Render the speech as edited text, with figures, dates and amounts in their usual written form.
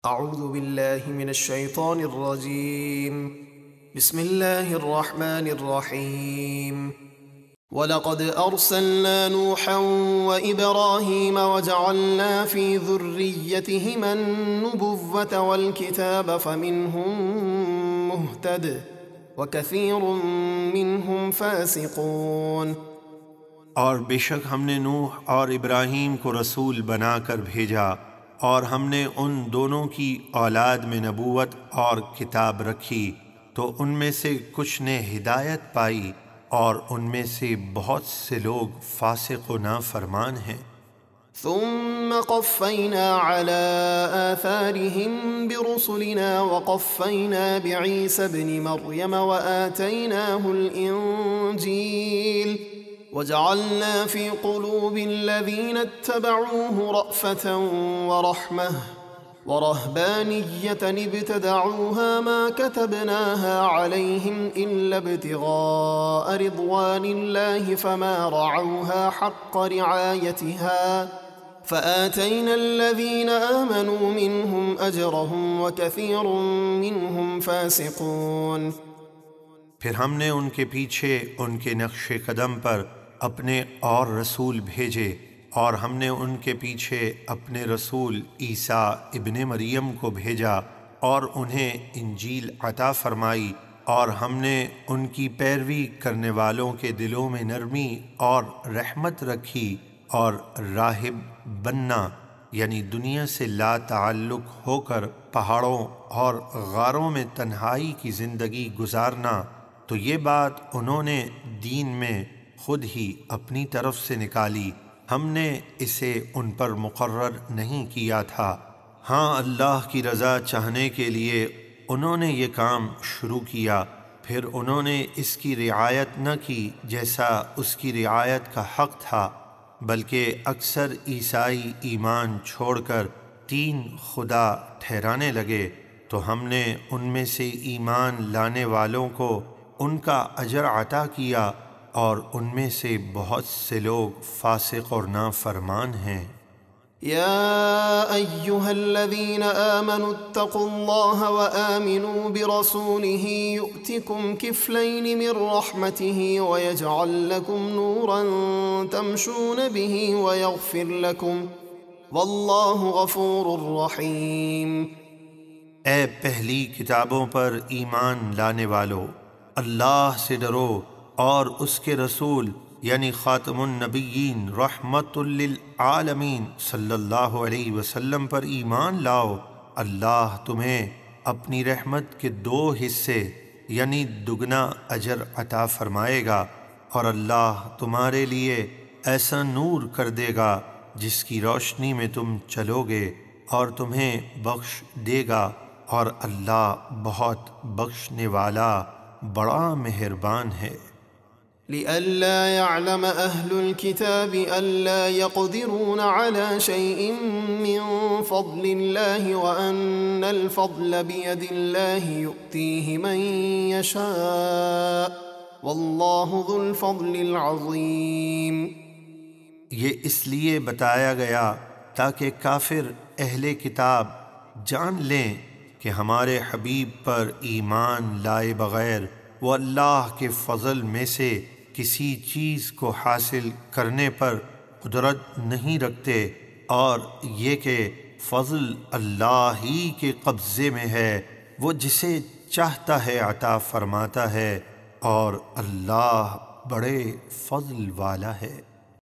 أعوذ بالله من الشيطان الرجيم. بسم الله الرحمن الرحيم. ولقد أرسلنا نوحا وإبراهيم وجعلنا في ذريتهما النبوة والكتاب فمنهم مهتد وكثير منهم فاسقون۔ اور بے شک ہم نے نوح اور ابراہیم کو رسول بنا کر بھیجا، اور ہم نے ان دونوں کی اولاد میں نبوت اور کتاب رکھی، تو ان میں سے کچھ نے ہدایت پائی اور ان میں سے بہت سے لوگ فاسق و نافرمان ہیں۔ ثم قفينا على آثارهم برسلنا وقفينا بعيسى ابن مريم وآتيناه الإنجيل وجعلنا في قلوب الذين اتبعوه رأفة ورحمة ورهبانية ابتدعوها ما كتبناها عليهم إلا ابتغاء رضوان الله فما رعوها حق رعايتها فآتينا الذين آمنوا منهم أجرهم وكثير منهم فاسقون۔ پھر ہم نے ان کے پیچھے ان کے نقش قدم پر اپنے اور رسول بھیجے، اور ہم نے ان کے پیچھے اپنے رسول عیسیٰ ابن مریم کو بھیجا اور انہیں انجیل عطا فرمائی، اور ہم نے ان کی پیروی کرنے والوں کے دلوں میں نرمی اور رحمت رکھی، اور راہب بننا یعنی دنیا سے لا تعلق ہو کر پہاڑوں اور غاروں میں تنہائی کی زندگی گزارنا، تو یہ بات انہوں نے دین میں خود ہی اپنی طرف سے نکالی، ہم نے اسے ان پر مقرر نہیں کیا تھا۔ ہاں، اللہ کی رضا چاہنے کے لیے انہوں نے یہ کام شروع کیا، پھر انہوں نے اس کی رعایت نہ کی جیسا اس کی رعایت کا حق تھا، بلکہ اکثر عیسائی ایمان چھوڑ کر تین خدا ٹھہرانے لگے، تو ہم نے ان میں سے ایمان لانے والوں کو ان کا اجر عطا کیا، اور ان میں سے بہت سے لوگ فاسق اور نافرمان ہیں۔ يا أيها الذين آمنوا اتقوا الله وآمنوا برسوله يؤتكم كفلين من رحمته ويجعل لكم نورا تمشون به ويغفر لكم والله غفور رحيم۔ اے پہلی کتابوں پر ایمان لانے والو، اللہ سے ڈرو اور اس کے رسول یعنی خاتم النبیین رحمت للعالمین صلی اللہ علیہ وسلم پر ایمان لاؤ، اللہ تمہیں اپنی رحمت کے 2 حصے یعنی دگنا اجر عطا فرمائے گا، اور اللہ تمہارے لیے ایسا نور کر دے گا جس کی روشنی میں تم چلو گے، اور تمہیں بخش دے گا، اور اللہ بہت بخشنے والا بڑا مہربان ہے۔ لئلا يعلم أهل الكتاب ألا يقدرون على شيء من فضل الله وأن الفضل بيد الله يؤتيه من يشاء والله ذو الفضل العظيم۔ یہ اس لیے بتایا گیا تاکہ کافر اہل کتاب جان لیں کہ ہمارے حبیب پر ایمان لائے بغیر وہ اللہ کے فضل میں سے کسی چیز کو حاصل کرنے پر قدرت نہیں رکھتے، اور یہ کہ فضل اللہ ہی کے قبضے میں ہے، وہ جسے چاہتا ہے عطا فرماتا ہے، اور اللہ بڑے فضل والا ہے۔